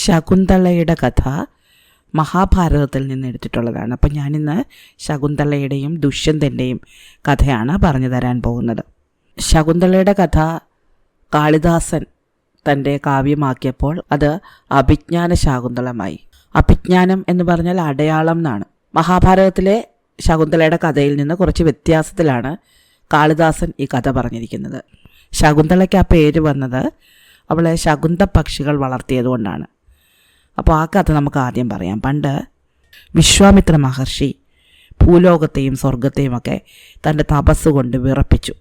ശകുന്തളയുടെ കഥ മഹാഭാരതത്തിൽ നിന്ന് എടുത്തിട്ടുള്ളതാണ്. അപ്പം ഞാനിന്ന് ശകുന്തളയുടെയും ദുഷ്യന്തൻ്റെയും കഥയാണ് പറഞ്ഞു തരാൻ പോകുന്നത്. ശകുന്തളയുടെ കഥ കാളിദാസൻ തൻ്റെ കാവ്യമാക്കിയപ്പോൾ അത് അഭിജ്ഞാന ശാകുന്തളമായി. അഭിജ്ഞാനം എന്ന് പറഞ്ഞാൽ അടയാളം എന്നാണ്. മഹാഭാരതത്തിലെ ശകുന്തളയുടെ കഥയിൽ നിന്ന് കുറച്ച് വ്യത്യാസത്തിലാണ് കാളിദാസൻ ഈ കഥ പറഞ്ഞിരിക്കുന്നത്. ശകുന്തളയ്ക്ക് ആ പേര് വന്നത് അവളെ ശകുന്ത പക്ഷികൾ വളർത്തിയതുകൊണ്ടാണ്. അപ്പോൾ ആ കഥ നമുക്ക് ആദ്യം പറയാം. പണ്ട് വിശ്വാമിത്ര മഹർഷി ഭൂലോകത്തെയും സ്വർഗത്തെയും ഒക്കെ തൻ്റെ തപസ് കൊണ്ട് വിറപ്പിച്ചു.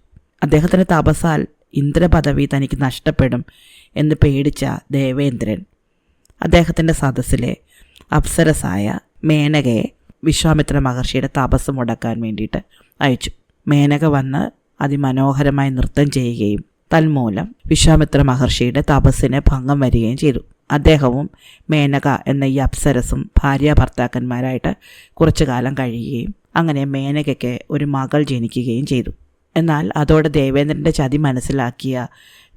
അദ്ദേഹത്തിൻ്റെ തപസ്സാൽ ഇന്ദ്രപദവി തനിക്ക് നഷ്ടപ്പെടും എന്ന് പേടിച്ച ദേവേന്ദ്രൻ അദ്ദേഹത്തിൻ്റെ സദസ്സിലെ അപ്സരസായ മേനകയെ വിശ്വാമിത്ര മഹർഷിയുടെ തപസ് മുടക്കാൻ വേണ്ടിയിട്ട് അയച്ചു. മേനക വന്ന് അതിമനോഹരമായി നൃത്തം ചെയ്യുകയും തന്മൂലം വിശ്വാമിത്ര മഹർഷിയുടെ തപസ്സിന് ഭംഗം വരികയും ചെയ്തു. അദ്ദേഹവും മേനക എന്ന ഈ അപ്സരസും ഭാര്യ ഭർത്താക്കന്മാരായിട്ട് കുറച്ചു കാലം കഴിയുകയും അങ്ങനെ മേനകയ്ക്ക് ഒരു മകൾ ജനിക്കുകയും ചെയ്തു. എന്നാൽ അതോടെ ദേവേന്ദ്രൻ്റെ ചതി മനസ്സിലാക്കിയ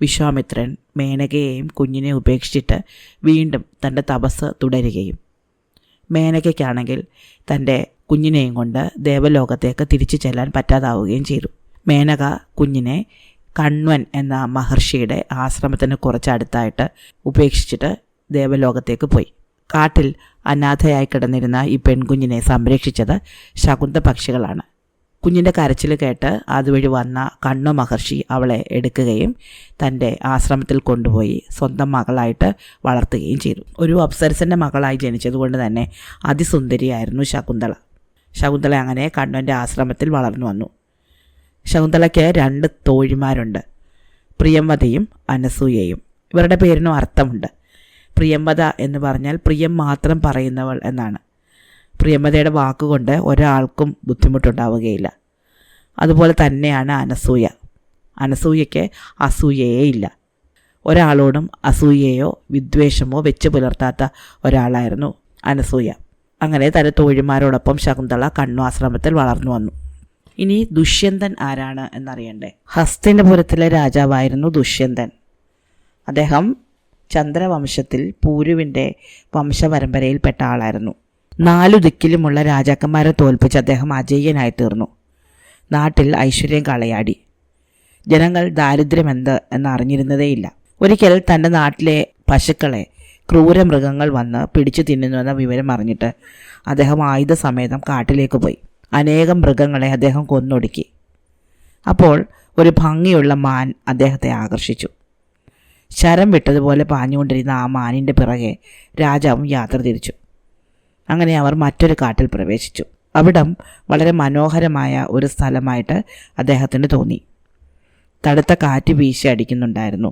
വിശ്വാമിത്രൻ മേനകയെയും കുഞ്ഞിനെ ഉപേക്ഷിച്ചിട്ട് വീണ്ടും തൻ്റെ തപസ് തുടരുകയും മേനകയ്ക്കാണെങ്കിൽ തൻ്റെ കുഞ്ഞിനെയും കൊണ്ട് ദേവലോകത്തേക്ക് തിരിച്ചു ചെല്ലാൻ പറ്റാതാവുകയും ചെയ്തു. മേനക കുഞ്ഞിനെ കണ്വൻ എന്ന മഹർഷിയുടെ ആശ്രമത്തിന് കുറച്ചടുത്തായിട്ട് ഉപേക്ഷിച്ചിട്ട് ദേവലോകത്തേക്ക് പോയി. കാട്ടിൽ അനാഥയായി കിടന്നിരുന്ന ഈ പെൺകുഞ്ഞിനെ സംരക്ഷിച്ചത് ശകുന്ത പക്ഷികളാണ്. കുഞ്ഞിൻ്റെ കരച്ചിൽ കേട്ട് അതുവഴി വന്ന കണ്വ മഹർഷി അവളെ എടുക്കുകയും തൻ്റെ ആശ്രമത്തിൽ കൊണ്ടുപോയി സ്വന്തം മകളായിട്ട് വളർത്തുകയും ചെയ്തു. ഒരു അപ്സരസൻ്റെ മകളായി ജനിച്ചതുകൊണ്ട് തന്നെ അതിസുന്ദരിയായിരുന്നു ശകുന്തള. ശകുന്തള അങ്ങനെ കണ്വൻ്റെ ആശ്രമത്തിൽ വളർന്നു വന്നു. ശകുന്തളയ്ക്ക് 2 തോഴിമാരുണ്ട്, പ്രിയംവദയും അനസൂയയും. ഇവരുടെ പേരിനും അർത്ഥമുണ്ട്. പ്രിയംവദ എന്ന് പറഞ്ഞാൽ പ്രിയം മാത്രം പറയുന്നവൾ എന്നാണ്. പ്രിയംവദയുടെ വാക്കുകൊണ്ട് ഒരാൾക്കും ബുദ്ധിമുട്ടുണ്ടാവുകയില്ല. അതുപോലെ തന്നെയാണ് അനസൂയ. അനസൂയയ്ക്ക് അസൂയയേ ഇല്ല. ഒരാളോടും അസൂയയോ വിദ്വേഷമോ വെച്ച് പുലർത്താത്ത ഒരാളായിരുന്നു അനസൂയ. അങ്ങനെ തൻ്റെ തോഴിമാരോടൊപ്പം ശകുന്തള കണ്വാശ്രമത്തിൽ വളർന്നു വന്നു. ഇനി ദുഷ്യന്തൻ ആരാണ് എന്നറിയണ്ടേ? ഹസ്തിനപുരത്തിലെ രാജാവായിരുന്നു ദുഷ്യന്തൻ. അദ്ദേഹം ചന്ദ്രവംശത്തിൽ പൂരുവിൻ്റെ വംശപരമ്പരയിൽപ്പെട്ട ആളായിരുന്നു. 4 ദിക്കിലുമുള്ള രാജാക്കന്മാരെ തോൽപ്പിച്ച് അദ്ദേഹം അജയ്യനായി തീർന്നു. നാട്ടിൽ ഐശ്വര്യം കളയാടി. ജനങ്ങൾ ദാരിദ്ര്യമെന്ത് എന്നറിഞ്ഞിരുന്നതേയില്ല. ഒരിക്കൽ തൻ്റെ നാട്ടിലെ പശുക്കളെ ക്രൂരമൃഗങ്ങൾ വന്ന് പിടിച്ചു തിന്നുന്നുവെന്ന വിവരം അറിഞ്ഞിട്ട് അദ്ദേഹം ആയുധസമേതം കാട്ടിലേക്ക് പോയി. അനേകം മൃഗങ്ങളെ അദ്ദേഹം കൊന്നൊടുക്കി. അപ്പോൾ ഒരു ഭംഗിയുള്ള മാൻ അദ്ദേഹത്തെ ആകർഷിച്ചു. ശരം വിട്ടതുപോലെ പാഞ്ഞുകൊണ്ടിരുന്ന ആ മാനിൻ്റെ പിറകെ രാജാവും യാത്ര തിരിച്ചു. അങ്ങനെ അവർ മറ്റൊരു കാട്ടിൽ പ്രവേശിച്ചു. അവിടം വളരെ മനോഹരമായ ഒരു സ്ഥലമായിട്ട് അദ്ദേഹത്തിന് തോന്നി. തണുത്ത കാറ്റ് വീശി അടിക്കുന്നുണ്ടായിരുന്നു.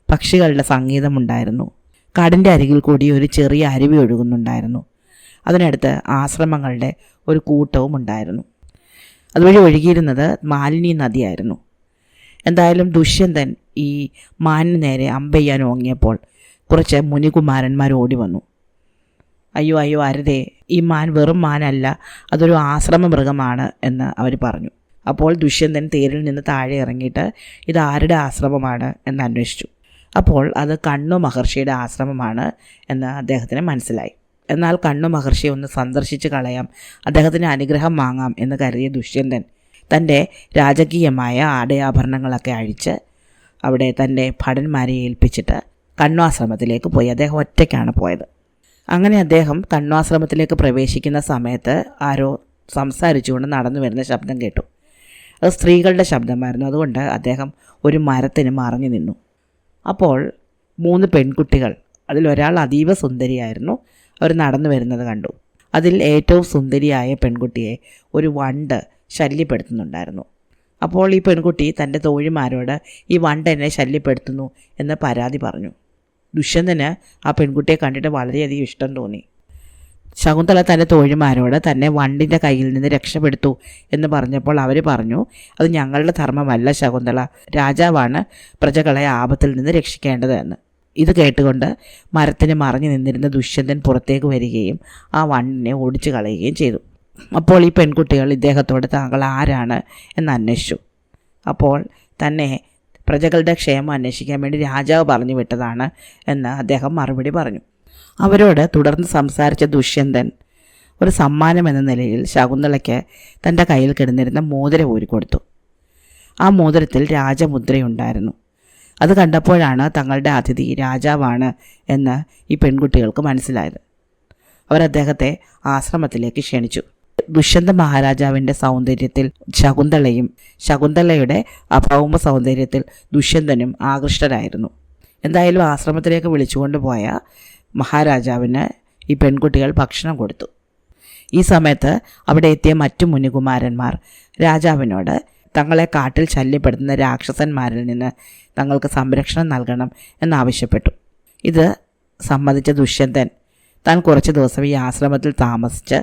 പക്ഷികളുടെ സംഗീതമുണ്ടായിരുന്നു. കാടിൻ്റെ അരികിൽ കൂടി ഒരു ചെറിയ അരുവി ഒഴുകുന്നുണ്ടായിരുന്നു. അതിനടുത്ത് ആശ്രമങ്ങളുടെ ഒരു കൂട്ടവും ഉണ്ടായിരുന്നു. അതുവഴി ഒഴുകിയിരുന്നത് മാലിനി നദിയായിരുന്നു. എന്തായാലും ദുഷ്യന്തൻ ഈ മാനിന് നേരെ അമ്പെയ്യാൻ ഓങ്ങിയപ്പോൾ കുറച്ച് മുനികുമാരന്മാർ ഓടി വന്നു. അയ്യോ അയ്യോ അരുതേ, ഈ മാൻ വെറും മാനല്ല, അതൊരു ആശ്രമ മൃഗമാണ് എന്ന് അവർ പറഞ്ഞു. അപ്പോൾ ദുഷ്യന്തൻ തേരിൽ നിന്ന് താഴെ ഇറങ്ങിയിട്ട് ഇത് ആരുടെ ആശ്രമമാണ് എന്ന് അന്വേഷിച്ചു. അപ്പോൾ അത് കണ്വ മഹർഷിയുടെ ആശ്രമമാണ് എന്ന് അദ്ദേഹത്തിന് മനസ്സിലായി. എന്നാൽ കണ്വ മഹർഷിയെ ഒന്ന് സന്ദർശിച്ച് കളയാം, അദ്ദേഹത്തിന് അനുഗ്രഹം വാങ്ങാം എന്ന് കരുതിയ ദുഷ്യന്തൻ തൻ്റെ രാജകീയമായ ആടയാഭരണങ്ങളൊക്കെ അഴിച്ച് അവിടെ തൻ്റെ ഭടന്മാരെ ഏൽപ്പിച്ചിട്ട് കണ്വാശ്രമത്തിലേക്ക് പോയി. അദ്ദേഹം ഒറ്റയ്ക്കാണ് പോയത്. അങ്ങനെ അദ്ദേഹം കണ്വാശ്രമത്തിലേക്ക് പ്രവേശിക്കുന്ന സമയത്ത് ആരോ സംസാരിച്ചുകൊണ്ട് നടന്നു വരുന്ന ശബ്ദം കേട്ടു. അത് സ്ത്രീകളുടെ ശബ്ദമായിരുന്നു. അതുകൊണ്ട് അദ്ദേഹം ഒരു മരത്തിന് മറഞ്ഞു നിന്നു. അപ്പോൾ 3 പെൺകുട്ടികൾ, അതിലൊരാൾ അതീവ സുന്ദരിയായിരുന്നു, അവർ നടന്നു വരുന്നത് കണ്ടു. അതിൽ ഏറ്റവും സുന്ദരിയായ പെൺകുട്ടിയെ ഒരു വണ്ട് ശല്യപ്പെടുത്തുന്നുണ്ടായിരുന്നു. അപ്പോൾ ഈ പെൺകുട്ടി തൻ്റെ തോഴിമാരോട് ഈ വണ്ട് എന്നെ ശല്യപ്പെടുത്തുന്നു എന്ന് പരാതി പറഞ്ഞു. ദുഷ്യന്തന് ആ പെൺകുട്ടിയെ കണ്ടിട്ട് വളരെയധികം ഇഷ്ടം തോന്നി. ശകുന്തള തൻ്റെ തോഴിമാരോട് തന്നെ വണ്ടിൻ്റെ കയ്യിൽ നിന്ന് രക്ഷപ്പെടുത്തൂ എന്ന് പറഞ്ഞപ്പോൾ അവർ പറഞ്ഞു, അത് ഞങ്ങളുടെ ധർമ്മമല്ല ശകുന്തള, രാജാവാണ് പ്രജകളെ ആപത്തിൽ നിന്ന് രക്ഷിക്കേണ്ടത് എന്ന്. ഇത് കേട്ടുകൊണ്ട് മരത്തിന് മറഞ്ഞു നിന്നിരുന്ന ദുഷ്യന്തൻ പുറത്തേക്ക് വരികയും ആ വണ്ടിനെ ഓടിച്ചു കളയുകയും ചെയ്തു. അപ്പോൾ ഈ പെൺകുട്ടികൾ ഇദ്ദേഹത്തോട് താങ്കൾ ആരാണ് എന്ന് അന്വേഷിച്ചു. അപ്പോൾ തന്നെ പ്രജകളുടെ ക്ഷേമം അന്വേഷിക്കാൻ വേണ്ടി രാജാവ് പറഞ്ഞു വിട്ടതാണ് എന്ന് അദ്ദേഹം മറുപടി പറഞ്ഞു. അവരോട് തുടർന്ന് സംസാരിച്ച ദുഷ്യന്തൻ ഒരു സമ്മാനം എന്ന നിലയിൽ ശകുന്തളയ്ക്ക് തൻ്റെ കയ്യിൽ കിടന്നിരുന്ന മോതിരം ഊരിക്കൊടുത്തു. ആ മോതിരത്തിൽ രാജമുദ്രയുണ്ടായിരുന്നു. അത് കണ്ടപ്പോഴാണ് തങ്ങളുടെ അതിഥി രാജാവാണ് എന്ന് ഈ പെൺകുട്ടികൾക്ക് മനസ്സിലായത്. അവർ അദ്ദേഹത്തെ ആശ്രമത്തിലേക്ക് ക്ഷണിച്ചു. ദുഷ്യന്ത മഹാരാജാവിൻ്റെ സൗന്ദര്യത്തിൽ ശകുന്തളയും ശകുന്തളയുടെ അഭൗമ സൗന്ദര്യത്തിൽ ദുഷ്യന്തനും ആകൃഷ്ടരായിരുന്നു. എന്തായാലും ആശ്രമത്തിലേക്ക് വിളിച്ചുകൊണ്ട് പോയ മഹാരാജാവിന് ഈ പെൺകുട്ടികൾ ഭക്ഷണം കൊടുത്തു. ഈ സമയത്ത് അവിടെ എത്തിയ മറ്റു മുനികുമാരന്മാർ രാജാവിനോട് തങ്ങളെ കാട്ടിൽ ശല്യപ്പെടുത്തുന്ന രാക്ഷസന്മാരിൽ നിന്ന് തങ്ങൾക്ക് സംരക്ഷണം നൽകണം എന്നാവശ്യപ്പെട്ടു. ഇത് സമ്മതിച്ച ദുഷ്യന്തൻ താൻ കുറച്ച് ദിവസം ഈ ആശ്രമത്തിൽ താമസിച്ച്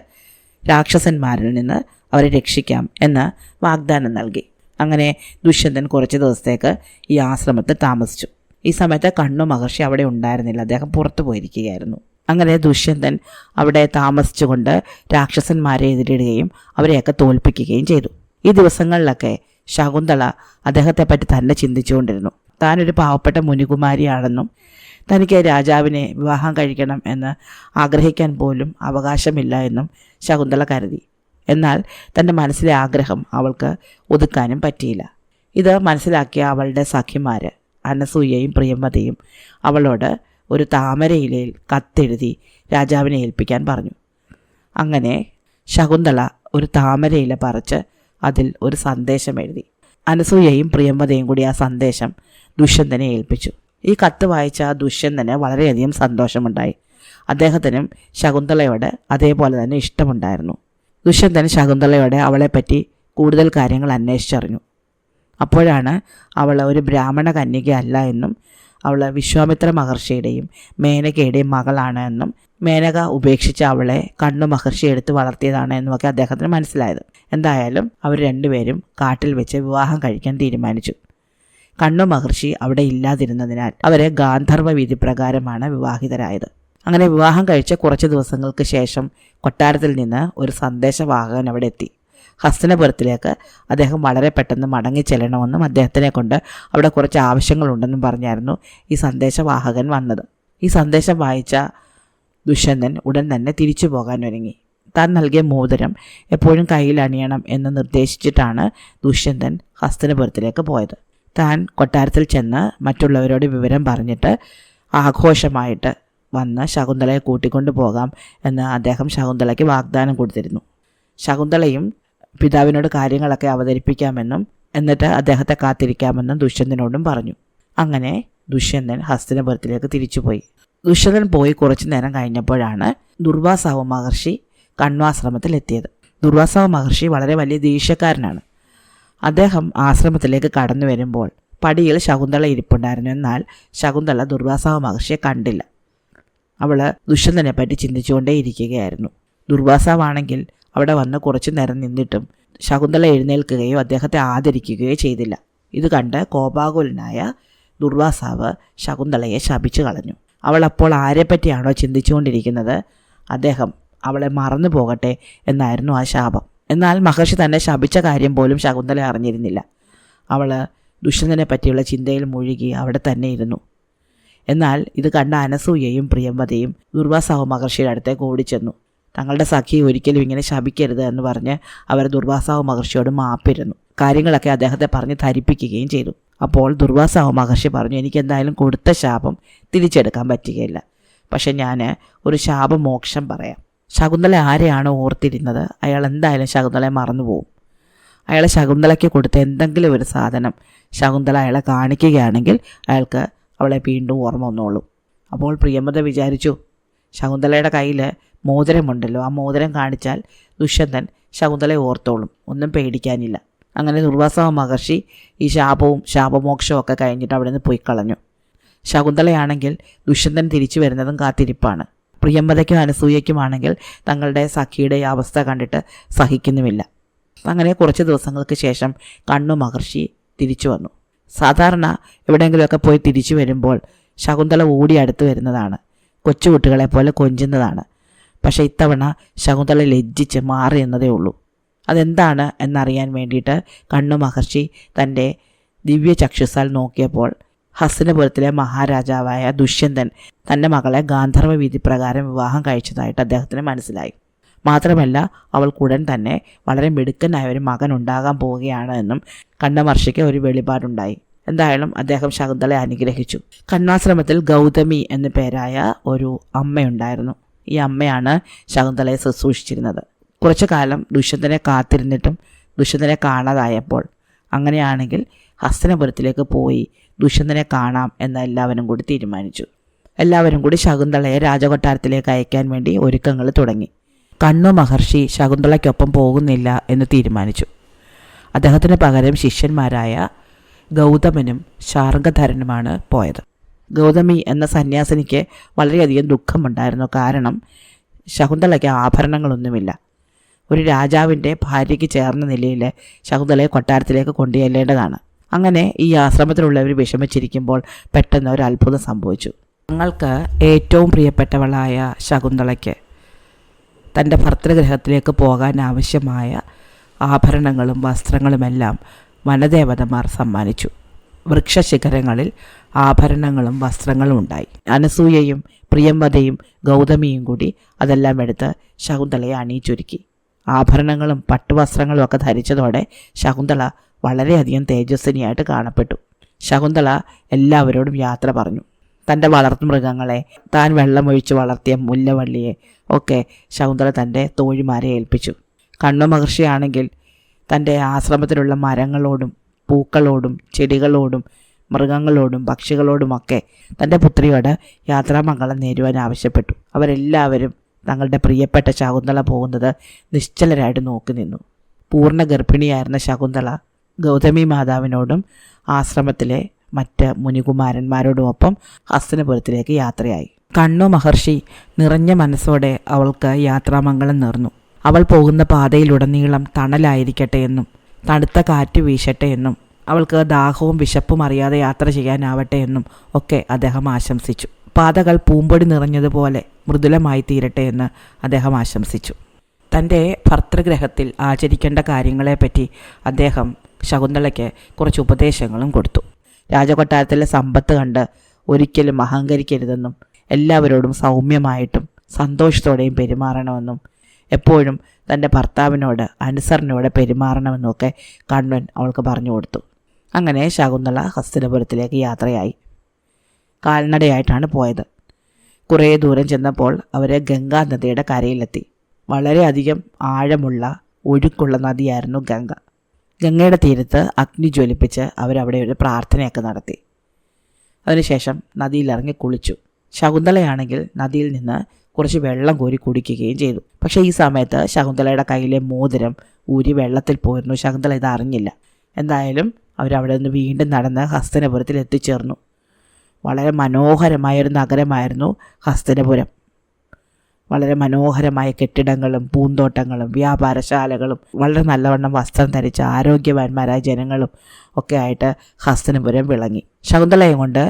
രാക്ഷസന്മാരിൽ നിന്ന് അവരെ രക്ഷിക്കാം എന്ന് വാഗ്ദാനം നൽകി. അങ്ങനെ ദുഷ്യന്തൻ കുറച്ച് ദിവസത്തേക്ക് ഈ ആശ്രമത്തിൽ താമസിച്ചു. ഈ സമയത്ത് കണ്ണു മഹർഷി അവിടെ ഉണ്ടായിരുന്നില്ല, അദ്ദേഹം പുറത്തു പോയിരിക്കുകയായിരുന്നു. അങ്ങനെ ദുഷ്യന്തൻ അവിടെ താമസിച്ചുകൊണ്ട് രാക്ഷസന്മാരെ എതിരിടുകയും അവരെയൊക്കെ തോൽപ്പിക്കുകയും ചെയ്തു. ഈ ദിവസങ്ങളിലൊക്കെ ശകുന്തള അദ്ദേഹത്തെപ്പറ്റി തന്നെ ചിന്തിച്ചുകൊണ്ടിരുന്നു. താനൊരു പാവപ്പെട്ട മുനികുമാരിയാണെന്നും തനിക്ക് രാജാവിനെ വിവാഹം കഴിക്കണം എന്ന് ആഗ്രഹിക്കാൻ പോലും അവകാശമില്ല എന്നും ശകുന്തള കരുതി. എന്നാൽ തൻ്റെ മനസ്സിലെ ആഗ്രഹം അവൾക്ക് ഒതുക്കാനും പറ്റിയില്ല. ഇത് മനസ്സിലാക്കിയ അവളുടെ സഖിമാർ അനസൂയയും പ്രിയമതയും അവളോട് ഒരു താമരയിലയിൽ കത്തെഴുതി രാജാവിനെ ഏൽപ്പിക്കാൻ പറഞ്ഞു. അങ്ങനെ ശകുന്തള ഒരു താമരയില പറിച്ച് അതിൽ ഒരു സന്ദേശം എഴുതി. അനസൂയയും പ്രിയമതയും കൂടി ആ സന്ദേശം ദുഷ്യന്തനെ ഏൽപ്പിച്ചു. ഈ കത്ത് വായിച്ച ദുഷ്യന്തന് വളരെയധികം സന്തോഷമുണ്ടായി. അദ്ദേഹത്തിനും ശകുന്തളയോട് അതേപോലെ തന്നെ ഇഷ്ടമുണ്ടായിരുന്നു. ദുഷ്യന്തൻ ശകുന്തളയോട് അവളെപ്പറ്റി കൂടുതൽ കാര്യങ്ങൾ അന്വേഷിച്ചറിഞ്ഞു. അപ്പോഴാണ് അവൾ ഒരു ബ്രാഹ്മണ കന്യകയല്ല എന്നും അവൾ വിശ്വാമിത്ര മഹർഷിയുടെയും മേനകയുടെയും മകളാണ് എന്നും മേനക ഉപേക്ഷിച്ച് അവളെ കണ്ണു മഹർഷി എടുത്ത് വളർത്തിയതാണ് എന്നുമൊക്കെ അദ്ദേഹത്തിന് മനസ്സിലായത്. എന്തായാലും അവർ രണ്ടുപേരും കാട്ടിൽ വെച്ച് വിവാഹം കഴിക്കാൻ തീരുമാനിച്ചു. കണ്ണു മഹർഷി അവിടെ ഇല്ലാതിരുന്നതിനാൽ അവരെ ഗാന്ധർവ വിധി പ്രകാരമാണ് വിവാഹിതരായത്. അങ്ങനെ വിവാഹം കഴിച്ച കുറച്ച് ദിവസങ്ങൾക്ക് ശേഷം കൊട്ടാരത്തിൽ നിന്ന് ഒരു സന്ദേശവാഹകൻ അവിടെ എത്തി. ഹസ്തിനപുരത്തിലേക്ക് അദ്ദേഹം വളരെ പെട്ടെന്ന് മടങ്ങിച്ചെല്ലണമെന്നും അദ്ദേഹത്തിനെ കൊണ്ട് അവിടെ കുറച്ച് ആവശ്യങ്ങളുണ്ടെന്നും പറഞ്ഞായിരുന്നു ഈ സന്ദേശവാഹകൻ വന്നത്. ഈ സന്ദേശം വായിച്ച ദുഷ്യന്തൻ ഉടൻ തന്നെ തിരിച്ചു പോകാൻ ഒരുങ്ങി. താൻ നൽകിയ മോതിരം എപ്പോഴും കയ്യിൽ അണിയണം എന്ന് നിർദ്ദേശിച്ചിട്ടാണ് ദുഷ്യന്തൻ ഹസ്തിനപുരത്തിലേക്ക് പോയത്. താൻ കൊട്ടാരത്തിൽ ചെന്ന് മറ്റുള്ളവരോട് വിവരം പറഞ്ഞിട്ട് ആഘോഷമായിട്ട് വന്ന് ശകുന്തളയെ കൂട്ടിക്കൊണ്ടു പോകാം എന്ന് അദ്ദേഹം ശകുന്തളയ്ക്ക് വാഗ്ദാനം കൊടുത്തിരുന്നു. ശകുന്തളയും പിതാവിനോട് കാര്യങ്ങളൊക്കെ അവതരിപ്പിക്കാമെന്നും എന്നിട്ട് അദ്ദേഹത്തെ കാത്തിരിക്കാമെന്നും ദുഷ്യന്തനോടും പറഞ്ഞു. അങ്ങനെ ദുഷ്യന്തൻ ഹസ്തിനപുരത്തിലേക്ക് തിരിച്ചുപോയി. ദുഷ്യന്തൻ പോയി കുറച്ചു നേരം കഴിഞ്ഞപ്പോഴാണ് ദുർവാസാവ് മഹർഷി കണ്വാശ്രമത്തിലെത്തിയത്. ദുർവാസാവ് മഹർഷി വളരെ വലിയ ദേഷ്യക്കാരനാണ്. അദ്ദേഹം ആശ്രമത്തിലേക്ക് കടന്നു വരുമ്പോൾ പടിയിൽ ശകുന്തള ഇരിപ്പുണ്ടായിരുന്നു. എന്നാൽ ശകുന്തള ദുർവാസാവ് മഹർഷിയെ കണ്ടില്ല. അവൾ ദുഷ്യന്തനെ പറ്റി ചിന്തിച്ചുകൊണ്ടേ ഇരിക്കുകയായിരുന്നു. ദുർവാസാവാണെങ്കിൽ അവിടെ വന്ന് കുറച്ചു നേരം നിന്നിട്ടും ശകുന്തള എഴുന്നേൽക്കുകയോ അദ്ദേഹത്തെ ആദരിക്കുകയോ ചെയ്തില്ല. ഇത് കണ്ട് കോപാകുലനായ ദുർവാസാവ് ശകുന്തളയെ ശപിച്ചു കളഞ്ഞു. അവൾ അപ്പോൾ ആരെപ്പറ്റിയാണോ ചിന്തിച്ചുകൊണ്ടിരിക്കുന്നത് അദ്ദേഹം അവളെ മറന്നു പോകട്ടെ എന്നായിരുന്നു ആ ശാപം. എന്നാൽ മഹർഷി തന്നെ ശപിച്ച കാര്യം പോലും ശകുന്തള അറിഞ്ഞിരുന്നില്ല. അവൾ ദുഷ്യന്തനെ പറ്റിയുള്ള ചിന്തയിൽ മുഴുകി അവിടെ തന്നെ ഇരുന്നു. എന്നാൽ ഇത് കണ്ട അനസൂയയും പ്രിയമതയും ദുർവാസാവ് മഹർഷിയുടെ അടുത്തേക്ക് ഓടിച്ചെന്നു. തങ്ങളുടെ സഖി ഒരിക്കലും ഇങ്ങനെ ശപിക്കരുത് എന്ന് പറഞ്ഞ് അവർ ദുർവാസാവ് മഹർഷിയോട് മാപ്പിരുന്നു. കാര്യങ്ങളൊക്കെ അദ്ദേഹത്തെ പറഞ്ഞ് ധരിപ്പിക്കുകയും ചെയ്തു. അപ്പോൾ ദുർവാസാവ് മഹർഷി പറഞ്ഞു, എനിക്കെന്തായാലും കൊടുത്ത ശാപം തിരിച്ചെടുക്കാൻ പറ്റുകയില്ല. പക്ഷെ ഞാൻ ഒരു ശാപമോക്ഷം പറയാം. ശകുന്തള ആരെയാണോ ഓർത്തിരുന്നത് അയാൾ എന്തായാലും ശകുന്തളയെ മറന്നുപോകും. അയാളെ ശകുന്തളയ്ക്ക് കൊടുത്ത എന്തെങ്കിലും ഒരു സാധനം ശകുന്തള അയാളെ കാണിക്കുകയാണെങ്കിൽ അയാൾക്ക് അവളെ വീണ്ടും ഓർമ്മ വന്നോളൂ. അപ്പോൾ പ്രിയമത വിചാരിച്ചു, ശകുന്തളയുടെ കയ്യിൽ മോതിരമുണ്ടല്ലോ, ആ മോതിരം കാണിച്ചാൽ ദുഷ്യന്തൻ ശകുന്തളയെ ഓർത്തോളും, ഒന്നും പേടിക്കാനില്ല. അങ്ങനെ ദുർവാസാവ് മഹർഷി ഈ ശാപമോക്ഷവും ഒക്കെ കഴിഞ്ഞിട്ട് അവിടെ നിന്ന് പോയി കളഞ്ഞു. ശകുന്തളയാണെങ്കിൽ ദുഷ്യന്തൻ തിരിച്ചു വരുന്നതും കാത്തിരിപ്പാണ്. പ്രിയമതയ്ക്കും അനസൂയയ്ക്കുമാണെങ്കിൽ തങ്ങളുടെ സഖിയുടെ അവസ്ഥ കണ്ടിട്ട് സഹിക്കുന്നുമില്ല. അങ്ങനെ കുറച്ച് ദിവസങ്ങൾക്ക് ശേഷം കണ്ണു മഹർഷി തിരിച്ചു വന്നു. സാധാരണ എവിടെയെങ്കിലുമൊക്കെ പോയി തിരിച്ചു വരുമ്പോൾ ശകുന്തള ഓടി അടുത്ത് വരുന്നതാണ്, കൊച്ചുകുട്ടികളെ പോലെ കൊഞ്ചുന്നതാണ്. പക്ഷേ ഇത്തവണ ശകുന്തള ലജ്ജിച്ച് മാറി എന്നതേ ഉള്ളൂ. അതെന്താണ് എന്നറിയാൻ വേണ്ടിയിട്ട് കണ്ണു മഹർഷി തൻ്റെ ദിവ്യ ചക്ഷുസാൽ നോക്കിയപ്പോൾ ഹസ്തിനപുരത്തിലെ മഹാരാജാവായ ദുഷ്യന്തൻ തൻ്റെ മകളെ ഗാന്ധർവ വിധി പ്രകാരം വിവാഹം കഴിച്ചതായിട്ട് അദ്ദേഹത്തിന് മനസ്സിലായി. മാത്രമല്ല അവൾക്കുടൻ തന്നെ വളരെ മിടുക്കനായ ഒരു മകൻ ഉണ്ടാകാൻ പോവുകയാണ് എന്നും കണ്ണമഹർഷിക്ക് ഒരു വെളിപാടുണ്ടായി. എന്തായാലും അദ്ദേഹം ശകുന്തളയെ അനുഗ്രഹിച്ചു. കണ്വാശ്രമത്തിൽ ഗൗതമി എന്നു പേരായ ഒരു അമ്മയുണ്ടായിരുന്നു. ഈ അമ്മയാണ് ശകുന്തളയെ ശുശ്രൂഷിച്ചിരുന്നത്. കുറച്ചു കാലം ദുഷ്യന്തനെ കാത്തിരുന്നിട്ടും ദുഷ്യന്തനെ കാണാതായപ്പോൾ അങ്ങനെയാണെങ്കിൽ ഹസ്തിനപുരത്തിലേക്ക് പോയി ദുഷ്യന്തനെ കാണാം എന്ന് എല്ലാവരും കൂടി തീരുമാനിച്ചു. എല്ലാവരും കൂടി ശകുന്തളയെ രാജകൊട്ടാരത്തിലേക്ക് അയക്കാൻ വേണ്ടി ഒരുക്കങ്ങൾ തുടങ്ങി. കണ്വ മഹർഷി ശകുന്തളയ്ക്കൊപ്പം പോകുന്നില്ല എന്ന് തീരുമാനിച്ചു. അദ്ദേഹത്തിന് പകരം ശിഷ്യന്മാരായ ഗൗതമനും ശാർംഗധരനുമാണ് പോയത്. ഗൗതമി എന്ന സന്യാസിനിക്ക് വളരെയധികം ദുഃഖമുണ്ടായിരുന്നു. കാരണം ശകുന്തളയ്ക്ക് ആഭരണങ്ങളൊന്നുമില്ല. ഒരു രാജാവിൻ്റെ ഭാര്യയ്ക്ക് ചേർന്ന നിലയിൽ ശകുന്തളയെ കൊട്ടാരത്തിലേക്ക് കൊണ്ടുചെല്ലേണ്ടതാണ്. അങ്ങനെ ഈ ആശ്രമത്തിലുള്ളവർ വിഷമിച്ചിരിക്കുമ്പോൾ പെട്ടെന്ന് ഒരു അത്ഭുതം സംഭവിച്ചു. തങ്ങൾക്ക് ഏറ്റവും പ്രിയപ്പെട്ടവളായ ശകുന്തളയ്ക്ക് തൻ്റെ ഭർതൃഗൃഹത്തിലേക്ക് പോകാൻ ആവശ്യമായ ആഭരണങ്ങളും വസ്ത്രങ്ങളുമെല്ലാം വനദേവതമാർ സമ്മാനിച്ചു. വൃക്ഷശിഖരങ്ങളിൽ ആഭരണങ്ങളും വസ്ത്രങ്ങളും ഉണ്ടായി. അനസൂയയും പ്രിയംവദയും ഗൗതമിയും കൂടി അതെല്ലാം എടുത്ത് ശകുന്തളയെ അണിയിച്ചൊരുക്കി. ആഭരണങ്ങളും പട്ടുവസ്ത്രങ്ങളും ഒക്കെ ധരിച്ചതോടെ ശകുന്തള വളരെയധികം തേജസ്വിനിയായിട്ട് കാണപ്പെട്ടു. ശകുന്തള എല്ലാവരോടും യാത്ര പറഞ്ഞു. തൻ്റെ വളർത്തുമൃഗങ്ങളെ, താൻ വെള്ളമൊഴിച്ച് വളർത്തിയ മുല്ലവള്ളിയെ ഒക്കെ ശകുന്തള തൻ്റെ തോഴിമാരെ ഏൽപ്പിച്ചു. കണ്വ മഹർഷിയാണെങ്കിൽ തൻ്റെ ആശ്രമത്തിലുള്ള മരങ്ങളോടും പൂക്കളോടും ചെടികളോടും മൃഗങ്ങളോടും പക്ഷികളോടുമൊക്കെ തൻ്റെ പുത്രിയോട് യാത്രാമംഗളം നേരുവാൻ ആവശ്യപ്പെട്ടു. അവരെല്ലാവരും തങ്ങളുടെ പ്രിയപ്പെട്ട ശകുന്തള പോകുന്നത് നിശ്ചലരായിട്ട് നോക്കി നിന്നു. പൂർണ്ണ ഗർഭിണിയായിരുന്ന ശകുന്തള ഗൗതമി മാതാവിനോടും ആശ്രമത്തിലെ മറ്റ് മുനികുമാരന്മാരോടുമൊപ്പം ഹസ്തിനപുരത്തിലേക്ക് യാത്രയായി. കണ്വ മഹർഷി നിറഞ്ഞ മനസ്സോടെ അവൾക്ക് യാത്രാമംഗളം നേർന്നു. അവൾ പോകുന്ന പാതയിലുടനീളം തണലായിരിക്കട്ടെ എന്നും തണുത്ത കാറ്റ് വീശട്ടെ എന്നും അവൾക്ക് ദാഹവും വിശപ്പും അറിയാതെ യാത്ര ചെയ്യാനാവട്ടെ എന്നും ഒക്കെ അദ്ദേഹം ആശംസിച്ചു. പാതകൾ പൂമ്പൊടി നിറഞ്ഞതുപോലെ മൃദുലമായി തീരട്ടെ എന്ന് അദ്ദേഹം ആശംസിച്ചു. തൻ്റെ ഭർതൃഗ്രഹത്തിൽ ആചരിക്കേണ്ട കാര്യങ്ങളെപ്പറ്റി അദ്ദേഹം ശകുന്തളയ്ക്ക് കുറച്ച് ഉപദേശങ്ങളും കൊടുത്തു. രാജകൊട്ടാരത്തിലെ സമ്പത്ത് കണ്ട് ഒരിക്കലും അഹങ്കരിക്കരുതെന്നും എല്ലാവരോടും സൗമ്യമായിട്ടും സന്തോഷത്തോടെയും പെരുമാറണമെന്നും എപ്പോഴും തൻ്റെ ഭർത്താവിനോട് അനുസരണയോടെ പെരുമാറണമെന്നൊക്കെ കണ്വൻ അവൾക്ക് പറഞ്ഞു കൊടുത്തു. അങ്ങനെ ശകുന്തള ഹസ്തിനപുരത്തിലേക്ക് യാത്രയായി. കാൽനടയായിട്ടാണ് പോയത്. കുറേ ദൂരം ചെന്നപ്പോൾ അവർ ഗംഗാ നദിയുടെ കരയിലെത്തി. വളരെയധികം ആഴമുള്ള ഒഴുക്കുള്ള നദിയായിരുന്നു ഗംഗ. ഗംഗയുടെ തീരത്ത് അഗ്നി ജ്വലിപ്പിച്ച് അവരവിടെ ഒരു പ്രാർത്ഥനയൊക്കെ നടത്തി. അതിനുശേഷം നദിയിലിറങ്ങി കുളിച്ചു. ശകുന്തളയാണെങ്കിൽ നദിയിൽ നിന്ന് കുറച്ച് വെള്ളം കോരി കുടിക്കുകയും ചെയ്തു. പക്ഷേ ഈ സമയത്ത് ശകുന്തളയുടെ കയ്യിലെ മോതിരം ഊരി വെള്ളത്തിൽ പോയിരുന്നു. ശകുന്തള ഇത് അറിഞ്ഞില്ല. എന്തായാലും അവരവിടെ നിന്ന് വീണ്ടും നടന്ന് ഹസ്തിനപുരത്തിൽ എത്തിച്ചേർന്നു. വളരെ മനോഹരമായൊരു നഗരമായിരുന്നു ഹസ്തിനപുരം. വളരെ മനോഹരമായ കെട്ടിടങ്ങളും പൂന്തോട്ടങ്ങളും വ്യാപാരശാലകളും വളരെ നല്ലവണ്ണം വസ്ത്രം ധരിച്ച ആരോഗ്യവാന്മാരായ ജനങ്ങളും ഒക്കെ ആയിട്ട് ഹസ്തിനപുരം വിളങ്ങി. ശകുന്തളയെ കൊണ്ട്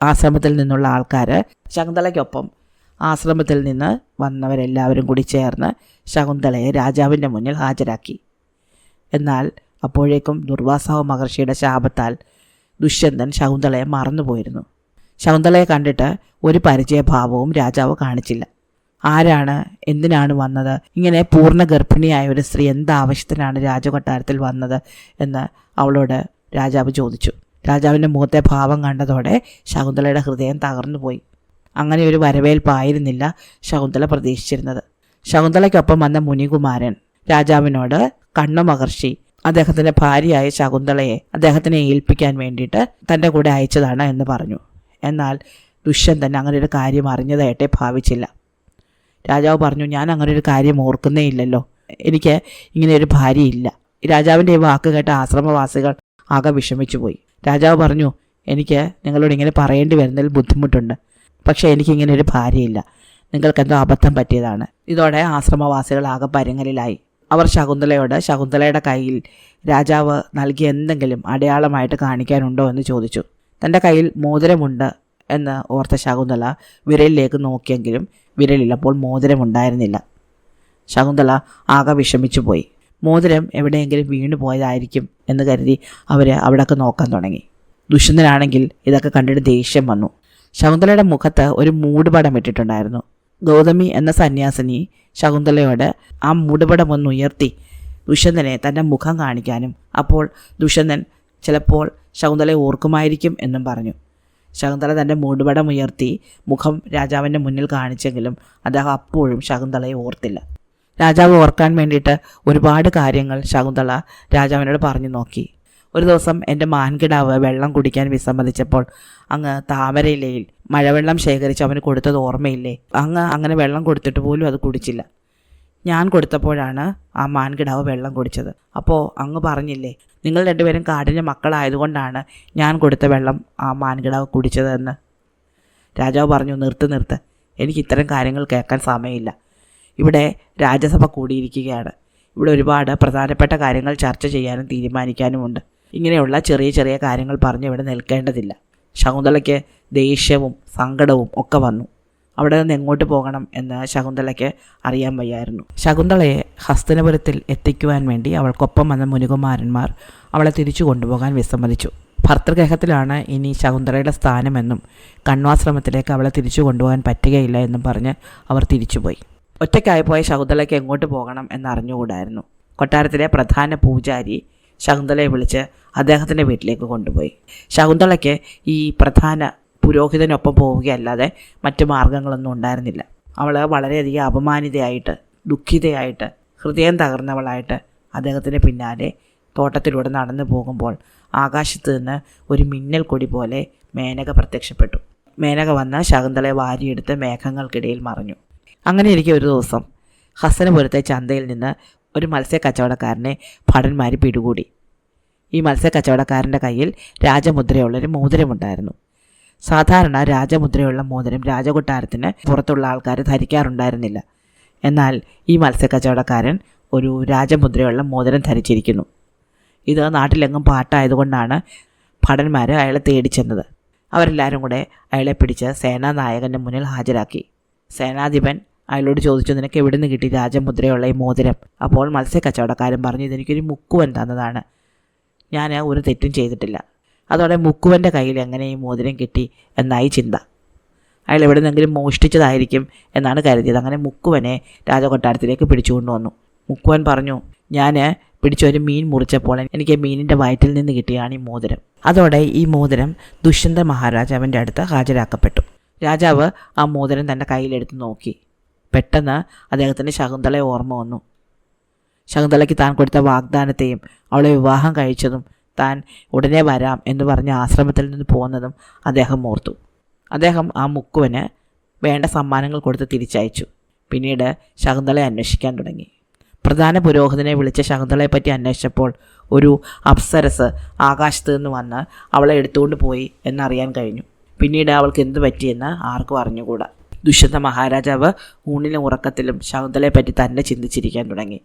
ആശ്രമത്തിൽ നിന്നുള്ള ആൾക്കാർ ശകുന്തളയ്ക്കൊപ്പം ആശ്രമത്തിൽ നിന്ന് വന്നവരെല്ലാവരും കൂടി ചേർന്ന് ശകുന്തളയെ രാജാവിൻ്റെ മുന്നിൽ ഹാജരാക്കി. എന്നാൽ അപ്പോഴേക്കും ദുർവാസാവ മഹർഷിയുടെ ശാപത്താൽ ദുഷ്യന്തൻ ശകുന്തളയെ മറന്നുപോയിരുന്നു. ശകുന്തളയെ കണ്ടിട്ട് ഒരു പരിചയഭാവവും രാജാവ് കാണിച്ചില്ല. ആരാണ്, എന്തിനാണ് വന്നത്, ഇങ്ങനെ പൂർണ്ണ ഗർഭിണിയായ ഒരു സ്ത്രീ എന്താവശ്യത്തിനാണ് രാജകൊട്ടാരത്തിൽ വന്നത് എന്ന് അവളോട് രാജാവ് ചോദിച്ചു. രാജാവിൻ്റെ മുഖത്തെ ഭാവം കണ്ടതോടെ ശകുന്തളയുടെ ഹൃദയം തകർന്നുപോയി. അങ്ങനെ ഒരു വരവേൽപ്പായിരുന്നില്ല ശകുന്തള പ്രതീക്ഷിച്ചിരുന്നത്. ശകുന്തളയ്ക്കൊപ്പം വന്ന മുനികുമാരൻ രാജാവിനോട് കണ്വ മഹർഷി അദ്ദേഹത്തിൻ്റെ ഭാര്യയായ ശകുന്തളയെ അദ്ദേഹത്തിനെ ഏൽപ്പിക്കാൻ വേണ്ടിയിട്ട് തൻ്റെ കൂടെ അയച്ചതാണ് എന്ന് പറഞ്ഞു. എന്നാൽ ദുഷ്യന്തൻ അങ്ങനെ ഒരു കാര്യം അറിഞ്ഞതായിട്ടേ ഭാവിച്ചില്ല. രാജാവ് പറഞ്ഞു, ഞാൻ അങ്ങനെ ഒരു കാര്യം ഓർക്കുന്നേ ഇല്ലല്ലോ, എനിക്ക് ഇങ്ങനെ ഒരു ഭാര്യയില്ല. രാജാവിൻ്റെ ഈ വാക്ക് കേട്ട ആശ്രമവാസികൾ ആകെ വിഷമിച്ചു പോയി. രാജാവ് പറഞ്ഞു, എനിക്ക് നിങ്ങളോട് ഇങ്ങനെ പറയേണ്ടി വരുന്നതിൽ ബുദ്ധിമുട്ടുണ്ട്, പക്ഷേ എനിക്കിങ്ങനെ ഒരു ഭാര്യയില്ല, നിങ്ങൾക്കെന്തോ അബദ്ധം പറ്റിയതാണ്. ഇതോടെ ആശ്രമവാസികൾ ആകെ പരുങ്ങലിലായി. അവർ ശകുന്തളയോട് ശകുന്തളയുടെ കയ്യിൽ രാജാവ് നൽകിയ എന്തെങ്കിലും അടയാളമായിട്ട് കാണിക്കാനുണ്ടോ എന്ന് ചോദിച്ചു. തൻ്റെ കയ്യിൽ മോതിരമുണ്ട് എന്ന് ഓർത്ത ശകുന്തള വിരലിലേക്ക് നോക്കിയെങ്കിലും വിരലിലപ്പോൾ മോതിരമുണ്ടായിരുന്നില്ല. ശകുന്തള ആകെ വിഷമിച്ചു പോയി. മോതിരം എവിടെയെങ്കിലും വീണു പോയതായിരിക്കും എന്ന് കരുതി അവർ അവിടെയൊക്കെ നോക്കാൻ തുടങ്ങി. ദുഷ്യന്തനാണെങ്കിൽ ഇതൊക്കെ കണ്ടിട്ട് ദേഷ്യം വന്നു. ശകുന്തളയുടെ മുഖത്ത് ഒരു മൂടുപടം ഇട്ടിട്ടുണ്ടായിരുന്നു. ഗൗതമി എന്ന സന്യാസിനി ശകുന്തളയോട് ആ മൂടുപടം ഒന്ന് ഉയർത്തി ദുഷ്യന്തനെ തൻ്റെ മുഖം കാണിക്കാനും അപ്പോൾ ദുഷ്യന്തൻ ചിലപ്പോൾ ശകുന്തളയെ ഓർക്കുമായിരിക്കും എന്നും പറഞ്ഞു. ശകുന്തള തൻ്റെ മൂടുപടം ഉയർത്തി മുഖം രാജാവിൻ്റെ മുന്നിൽ കാണിച്ചെങ്കിലും അദ്ദേഹം അപ്പോഴും ശകുന്തളയെ ഓർത്തില്ല. രാജാവ് ഓർക്കാൻ വേണ്ടിയിട്ട് ഒരുപാട് കാര്യങ്ങൾ ശകുന്തള രാജാവിനോട് പറഞ്ഞു നോക്കി. ഒരു ദിവസം എൻ്റെ മാൻകിടാവ് വെള്ളം കുടിക്കാൻ വിസമ്മതിച്ചപ്പോൾ അങ്ങ് താമരയിലയിൽ മഴവെള്ളം ശേഖരിച്ച് അവന് കൊടുത്തത് ഓർമ്മയില്ലേ? അങ്ങ് അങ്ങനെ വെള്ളം കൊടുത്തിട്ട് പോലും അത് കുടിച്ചില്ല. ഞാൻ കൊടുത്തപ്പോഴാണ് ആ മാൻകിടാവ് വെള്ളം കുടിച്ചത്. അപ്പോൾ അങ്ങ് പറഞ്ഞില്ലേ, നിങ്ങൾ രണ്ടുപേരും കാടിൻ്റെ മക്കളായതുകൊണ്ടാണ് ഞാൻ കൊടുത്ത വെള്ളം ആ മാൻകിടാവ് കുടിച്ചതെന്ന്. രാജാവ് പറഞ്ഞു, നിർത്ത്, എനിക്ക് ഇത്തരം കാര്യങ്ങൾ കേൾക്കാൻ സമയമില്ല. ഇവിടെ രാജ്യസഭ കൂടിയിരിക്കുകയാണ്. ഇവിടെ ഒരുപാട് പ്രധാനപ്പെട്ട കാര്യങ്ങൾ ചർച്ച ചെയ്യാനും തീരുമാനിക്കാനുമുണ്ട്. ഇങ്ങനെയുള്ള ചെറിയ ചെറിയ കാര്യങ്ങൾ പറഞ്ഞ് ഇവിടെ നിൽക്കേണ്ടതില്ല. ശകുന്തളയ്ക്ക് ദേഷ്യവും സങ്കടവും ഒക്കെ വന്നു. അവിടെ നിന്ന് എങ്ങോട്ട് പോകണം എന്ന് ശകുന്തളയ്ക്ക് അറിയാൻ വയ്യായിരുന്നു. ശകുന്തളയെ ഹസ്തിനപുരത്തിൽ എത്തിക്കുവാൻ വേണ്ടി അവൾക്കൊപ്പം വന്ന മുനികുമാരന്മാർ അവളെ തിരിച്ചു കൊണ്ടുപോകാൻ വിസമ്മതിച്ചു. ഭർതൃഗൃഹത്തിലാണ് ഇനി ശകുന്തളയുടെ സ്ഥാനമെന്നും കണ്വാശ്രമത്തിലേക്ക് അവളെ തിരിച്ചു കൊണ്ടുപോകാൻ പറ്റുകയില്ല എന്നും പറഞ്ഞ് അവർ തിരിച്ചുപോയി. ഒറ്റയ്ക്കായിപ്പോയ ശകുന്തളയ്ക്ക് എങ്ങോട്ട് പോകണം എന്നറിഞ്ഞുകൂടായിരുന്നു. കൊട്ടാരത്തിലെ പ്രധാന പൂജാരി ശകുന്തളയെ വിളിച്ച് അദ്ദേഹത്തിൻ്റെ വീട്ടിലേക്ക് കൊണ്ടുപോയി. ശകുന്തളയ്ക്ക് ഈ പ്രധാന പുരോഹിതനൊപ്പം പോവുകയല്ലാതെ മറ്റു മാർഗങ്ങളൊന്നും ഉണ്ടായിരുന്നില്ല. അവൾ വളരെയധികം അപമാനിതയായിട്ട്, ദുഃഖിതയായിട്ട്, ഹൃദയം തകർന്നവളായിട്ട് അദ്ദേഹത്തിൻ്റെ പിന്നാലെ തോട്ടത്തിലൂടെ നടന്നു പോകുമ്പോൾ ആകാശത്ത് നിന്ന് ഒരു മിന്നൽ കൊടി പോലെ മേനക പ്രത്യക്ഷപ്പെട്ടു. മേനക വന്ന് ശകുന്തളയെ വാരിയെടുത്ത് മേഘങ്ങൾക്കിടയിൽ മറഞ്ഞു. അങ്ങനെ ഇരിക്കെ ഒരു ദിവസം ഹസ്തിനപുരത്തെ ചന്തയിൽ നിന്ന് ഒരു മത്സ്യക്കച്ചവടക്കാരനെ ഭടന്മാർ പിടികൂടി. ഈ മത്സ്യക്കച്ചവടക്കാരൻ്റെ കയ്യിൽ രാജമുദ്രയുള്ളൊരു മോതിരമുണ്ടായിരുന്നു. സാധാരണ രാജമുദ്രയുള്ള മോതിരം രാജകൊട്ടാരത്തിന് പുറത്തുള്ള ആൾക്കാർ ധരിക്കാറുണ്ടായിരുന്നില്ല. എന്നാൽ ഈ മത്സ്യക്കച്ചവടക്കാരൻ ഒരു രാജമുദ്രയുള്ള മോതിരം ധരിച്ചിരിക്കുന്നു. ഇത് നാട്ടിലെങ്ങും പാട്ടായതുകൊണ്ടാണ് ഭടന്മാർ അയാളെ തേടിച്ചെന്നത്. അവരെല്ലാവരും കൂടെ അയാളെ പിടിച്ച് സേനാനായകൻ്റെ മുന്നിൽ ഹാജരാക്കി. സേനാധിപൻ അയാളോട് ചോദിച്ചു, നിനക്ക് എവിടെ നിന്ന് കിട്ടി രാജമുദ്രയുള്ള ഈ മോതിരം? അപ്പോൾ മത്സ്യക്കച്ചവടക്കാരൻ പറഞ്ഞു, ഇതെനിക്കൊരു മുക്കുവൻ തന്നതാണ്, ഞാൻ ഒരു തെറ്റും ചെയ്തിട്ടില്ല. അതോടെ മുക്കുവൻ്റെ കയ്യിൽ എങ്ങനെ ഈ മോതിരം കിട്ടി എന്നായി ചിന്ത. അയാൾ എവിടെ നിന്നെങ്കിലും മോഷ്ടിച്ചതായിരിക്കും എന്നാണ് കരുതിയത്. അങ്ങനെ മുക്കുവനെ രാജകൊട്ടാരത്തിലേക്ക് പിടിച്ചുകൊണ്ടുവന്നു. മുക്കുവൻ പറഞ്ഞു, ഞാൻ പിടിച്ചൊരു മീൻ മുറിച്ചപ്പോൾ എനിക്ക് മീനിൻ്റെ വയറ്റിൽ നിന്ന് കിട്ടിയാണ് ഈ മോതിരം. അതോടെ ഈ മോതിരം ദുഷ്യന്ത മഹാരാജാവിൻ്റെ അടുത്ത് ഹാജരാക്കപ്പെട്ടു. രാജാവ് ആ മോതിരം തൻ്റെ കയ്യിലെടുത്ത് നോക്കി. പെട്ടെന്ന് അദ്ദേഹത്തിന് ശകുന്തളയെ ഓർമ്മ വന്നു. ശകുന്തളയ്ക്ക് താൻ കൊടുത്ത വാഗ്ദാനത്തെയും അവളെ വിവാഹം കഴിച്ചതും താൻ ഉടനെ വരാം എന്ന് പറഞ്ഞ് ആശ്രമത്തിൽ നിന്ന് പോകുന്നതും അദ്ദേഹം ഓർത്തു. അദ്ദേഹം ആ മുക്കുവന് വേണ്ട സമ്മാനങ്ങൾ കൊടുത്ത് തിരിച്ചയച്ചു. പിന്നീട് ശകുന്തളയെ അന്വേഷിക്കാൻ തുടങ്ങി. പ്രധാന പുരോഹിതനെ വിളിച്ച് ശകുന്തളയെപ്പറ്റി അന്വേഷിച്ചപ്പോൾ ഒരു അപ്സരസ് ആകാശത്ത് നിന്ന് വന്ന് അവളെ എടുത്തുകൊണ്ട് പോയി എന്നറിയാൻ കഴിഞ്ഞു. പിന്നീട് അവൾക്ക് എന്ത് പറ്റിയെന്ന് ആർക്കും അറിഞ്ഞുകൂടാ. ദുഷ്യന്ത മഹാരാജാവ് ഊണിലും ഉറക്കത്തിലും ശകുന്തളയെപ്പറ്റി തന്നെ ചിന്തിച്ചിരിക്കാൻ തുടങ്ങി.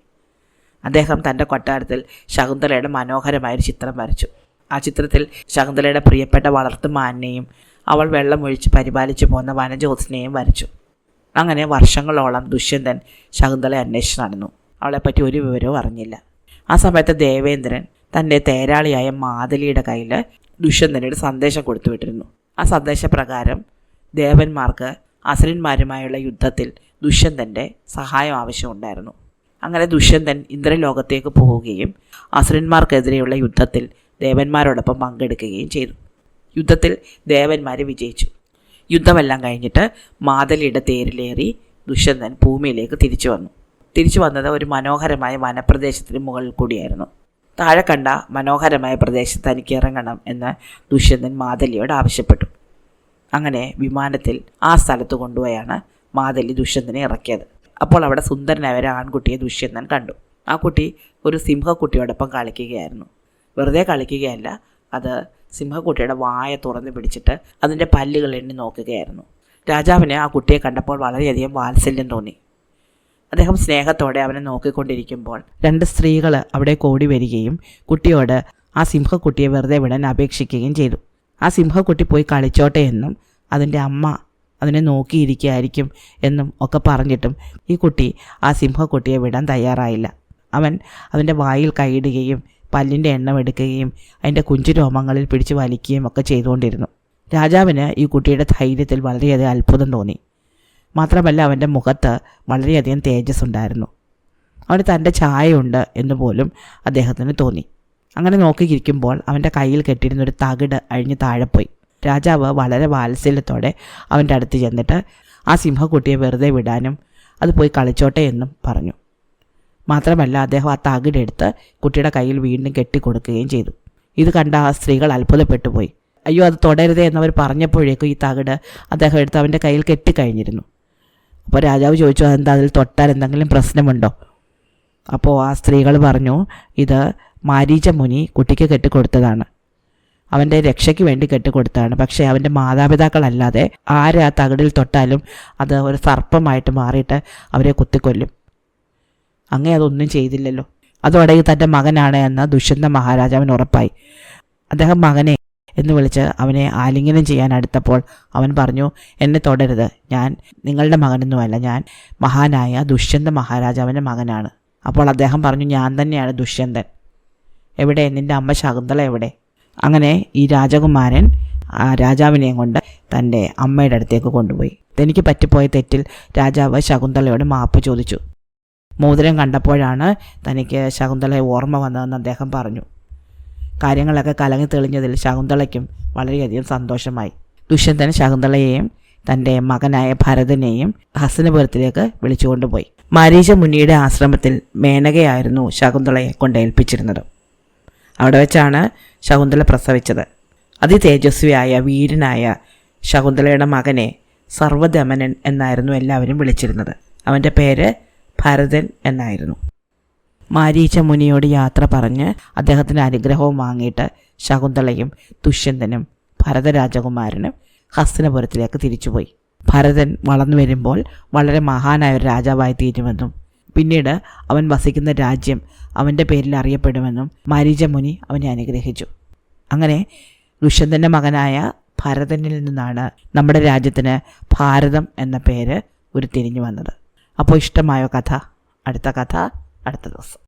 അദ്ദേഹം തൻ്റെ കൊട്ടാരത്തിൽ ശകുന്തളയുടെ മനോഹരമായൊരു ചിത്രം വരച്ചു. ആ ചിത്രത്തിൽ ശകുന്തളയുടെ പ്രിയപ്പെട്ട വളർത്തുമാനെയും അവൾ വെള്ളമൊഴിച്ച് പരിപാലിച്ചു പോന്ന വനജ്യോത്സ്നയെയും വരച്ചു. അങ്ങനെ വർഷങ്ങളോളം ദുഷ്യന്തൻ ശകുന്തളയെ അന്വേഷിച്ച് നടന്നു. അവളെപ്പറ്റി ഒരു വിവരവും അറിഞ്ഞില്ല. ആ സമയത്ത് ദേവേന്ദ്രൻ തൻ്റെ തേരാളിയായ മാതലിയുടെ കയ്യിൽ ദുഷ്യന്തനോട് സന്ദേശം കൊടുത്തു വിട്ടിരുന്നു. ആ സന്ദേശപ്രകാരം ദേവന്മാർക്ക് അസുരന്മാരുമായുള്ള യുദ്ധത്തിൽ ദുഷ്യന്തൻ്റെ സഹായം ആവശ്യമുണ്ടായിരുന്നു. അങ്ങനെ ദുഷ്യന്തൻ ഇന്ദ്രലോകത്തേക്ക് പോവുകയും അസുരന്മാർക്കെതിരെയുള്ള യുദ്ധത്തിൽ ദേവന്മാരോടൊപ്പം പങ്കെടുക്കുകയും ചെയ്തു. യുദ്ധത്തിൽ ദേവന്മാർ വിജയിച്ചു. യുദ്ധമെല്ലാം കഴിഞ്ഞിട്ട് മാതലിയുടെ തേരിലേറി ദുഷ്യന്തൻ ഭൂമിയിലേക്ക് തിരിച്ചു വന്നത് ഒരു മനോഹരമായ വനപ്രദേശത്തിന് മുകളിൽ കൂടിയായിരുന്നു. താഴെ കണ്ട മനോഹരമായ പ്രദേശത്ത് തനിക്ക് ഇറങ്ങണം എന്ന് ദുഷ്യന്തൻ മാതലിയോട് ആവശ്യപ്പെട്ടു. അങ്ങനെ വിമാനത്തിൽ ആ സ്ഥലത്ത് കൊണ്ടുപോയാണ് മാതലി ദുഷ്യന്തനെ ഇറക്കിയത്. അപ്പോൾ അവിടെ സുന്ദരനായ ഒരു ആൺകുട്ടിയെ ദുഷ്യന്തൻ കണ്ടു. ആ കുട്ടി ഒരു സിംഹക്കുട്ടിയോടൊപ്പം കളിക്കുകയായിരുന്നു. വെറുതെ കളിക്കുകയല്ല, അത് സിംഹക്കുട്ടിയുടെ വായ തുറന്ന് പിടിച്ചിട്ട് അതിൻ്റെ പല്ലുകൾ എണ്ണി നോക്കുകയായിരുന്നു. രാജാവിന് ആ കുട്ടിയെ കണ്ടപ്പോൾ വളരെയധികം വാത്സല്യം തോന്നി. അദ്ദേഹം സ്നേഹത്തോടെ അവനെ നോക്കിക്കൊണ്ടിരിക്കുമ്പോൾ രണ്ട് സ്ത്രീകൾ അവിടെ കൂടി വരികയും കുട്ടിയോട് ആ സിംഹക്കുട്ടിയെ വെറുതെ വിടാൻ അപേക്ഷിക്കുകയും ചെയ്തു. ആ സിംഹക്കുട്ടി പോയി കളിച്ചോട്ടെ എന്നും അതിൻ്റെ അമ്മ അതിനെ നോക്കിയിരിക്കുകയായിരിക്കും എന്നും ഒക്കെ പറഞ്ഞിട്ടും ഈ കുട്ടി ആ സിംഹക്കുട്ടിയെ വിടാൻ തയ്യാറായില്ല. അവൻ അതിൻ്റെ വായിൽ കൈയിടുകയും പല്ലിൻ്റെ എണ്ണം എടുക്കുകയും അതിൻ്റെ കുഞ്ചു രോമങ്ങളിൽ പിടിച്ച് വലിക്കുകയും ഒക്കെ ചെയ്തുകൊണ്ടിരുന്നു. രാജാവിന് ഈ കുട്ടിയുടെ ധൈര്യത്തിൽ വളരെയധികം അത്ഭുതം തോന്നി. മാത്രമല്ല അവൻ്റെ മുഖത്ത് വളരെയധികം തേജസ് ഉണ്ടായിരുന്നു. അവന് തൻ്റെ ചായയുണ്ട് എന്ന് പോലും അദ്ദേഹത്തിന് തോന്നി. അങ്ങനെ നോക്കിയിരിക്കുമ്പോൾ അവൻ്റെ കയ്യിൽ കെട്ടിയിരുന്നൊരു തകിട് അഴിഞ്ഞ് താഴെപ്പോയി. രാജാവ് വളരെ വാത്സല്യത്തോടെ അവൻ്റെ അടുത്ത് ചെന്നിട്ട് ആ സിംഹക്കുട്ടിയെ വെറുതെ വിടാനും അത് പോയി കളിച്ചോട്ടെ എന്നും പറഞ്ഞു. മാത്രമല്ല അദ്ദേഹം ആ തകിടെടുത്ത് കുട്ടിയുടെ കയ്യിൽ വീണ്ടും കെട്ടിക്കൊടുക്കുകയും ചെയ്തു. ഇത് കണ്ട ആ സ്ത്രീകൾ അത്ഭുതപ്പെട്ടു പോയി. അയ്യോ, അത് തുടരുതേ എന്നവർ പറഞ്ഞപ്പോഴേക്കും ഈ തകിട് അദ്ദേഹം എടുത്ത് അവൻ്റെ കയ്യിൽ കെട്ടിക്കഴിഞ്ഞിരുന്നു. അപ്പോൾ രാജാവ് ചോദിച്ചു, അതെന്താ, അതിൽ തൊട്ടാൽ എന്തെങ്കിലും പ്രശ്നമുണ്ടോ? അപ്പോൾ ആ സ്ത്രീകൾ പറഞ്ഞു, ഇത് മാരീച മുനി കുട്ടിക്ക് കെട്ടിക്കൊടുത്തതാണ്, അവൻ്റെ രക്ഷയ്ക്ക് വേണ്ടി കെട്ടിക്കൊടുത്തതാണ്. പക്ഷേ അവൻ്റെ മാതാപിതാക്കളല്ലാതെ ആര് ആ തകിടിൽ തൊട്ടാലും അത് ഒരു സർപ്പമായിട്ട് മാറിയിട്ട് അവരെ കുത്തിക്കൊല്ലും. അങ്ങേ അതൊന്നും ചെയ്തില്ലല്ലോ. അതോടെ തൻ്റെ മകനാണ് എന്ന് ദുഷ്യന്ത മഹാരാജാവിന് ഉറപ്പായി. അദ്ദേഹം മകനെ എന്ന് വിളിച്ച് അവനെ ആലിംഗനം ചെയ്യാൻ അടുത്തപ്പോൾ അവൻ പറഞ്ഞു, എന്നെ തൊടരുത്, ഞാൻ നിങ്ങളുടെ മകനൊന്നുമല്ല, ഞാൻ മഹാനായ ദുഷ്യന്ത മഹാരാജാവിൻ്റെ മകനാണ്. അപ്പോൾ അദ്ദേഹം പറഞ്ഞു, ഞാൻ തന്നെയാണ് ദുഷ്യന്തൻ. എവിടെ നിൻ്റെ അമ്മ ശകുന്തള എവിടെ? അങ്ങനെ ഈ രാജകുമാരൻ രാജാവിനെയും കൊണ്ട് തൻ്റെ അമ്മയുടെ അടുത്തേക്ക് കൊണ്ടുപോയി. തനിക്ക് പറ്റിപ്പോയ തെറ്റിൽ രാജാവ് ശകുന്തളയോട് മാപ്പ് ചോദിച്ചു. മോതിരം കണ്ടപ്പോഴാണ് തനിക്ക് ശകുന്തളയെ ഓർമ്മ വന്നതെന്ന് അദ്ദേഹം പറഞ്ഞു. കാര്യങ്ങളൊക്കെ കലങ്ങി തെളിഞ്ഞതിൽ ശകുന്തളയ്ക്കും വളരെയധികം സന്തോഷമായി. ദുഷ്യന്തൻ ശകുന്തളയെയും തൻ്റെ മകനായ ഭരതനെയും ഹസ്തിനപുരത്തിലേക്ക് വിളിച്ചുകൊണ്ടുപോയി. മാരീച മുനിയുടെ ആശ്രമത്തിൽ മേനകയായിരുന്നു ശകുന്തളയെ കൊണ്ടേൽപ്പിച്ചിരുന്നത്. അവിടെ വെച്ചാണ് ശകുന്തള പ്രസവിച്ചത്. അതിതേജസ്വിയായ വീരനായ ശകുന്തളയുടെ മകനെ സർവദമനൻ എന്നായിരുന്നു എല്ലാവരും വിളിച്ചിരുന്നത്. അവൻ്റെ പേര് ഭരതൻ എന്നായിരുന്നു. മാരീച മുനിയോട് യാത്ര പറഞ്ഞ് അദ്ദേഹത്തിൻ്റെ അനുഗ്രഹവും വാങ്ങിയിട്ട് ശകുന്തളയും ദുഷ്യന്തനും ഭരതരാജകുമാരനും ഹസ്തിനപുരത്തിലേക്ക് തിരിച്ചുപോയി. ഭരതൻ വളർന്നു വരുമ്പോൾ വളരെ മഹാനായ ഒരു രാജാവായി തീരുമെന്നും പിന്നീട് അവൻ വസിക്കുന്ന രാജ്യം അവൻ്റെ പേരിൽ അറിയപ്പെടുമെന്നും മാരീച മുനി അവനെ അനുഗ്രഹിച്ചു. അങ്ങനെ ദുഷ്യന്തൻ്റെ മകനായ ഭരതനിൽ നിന്നാണ് നമ്മുടെ രാജ്യത്തിന് ഭാരതം എന്ന പേര് ഉരുത്തിരിഞ്ഞു വന്നത്. അപ്പോൾ ഇഷ്ടമായോ കഥ? അടുത്ത കഥ അടുത്ത ദിവസം.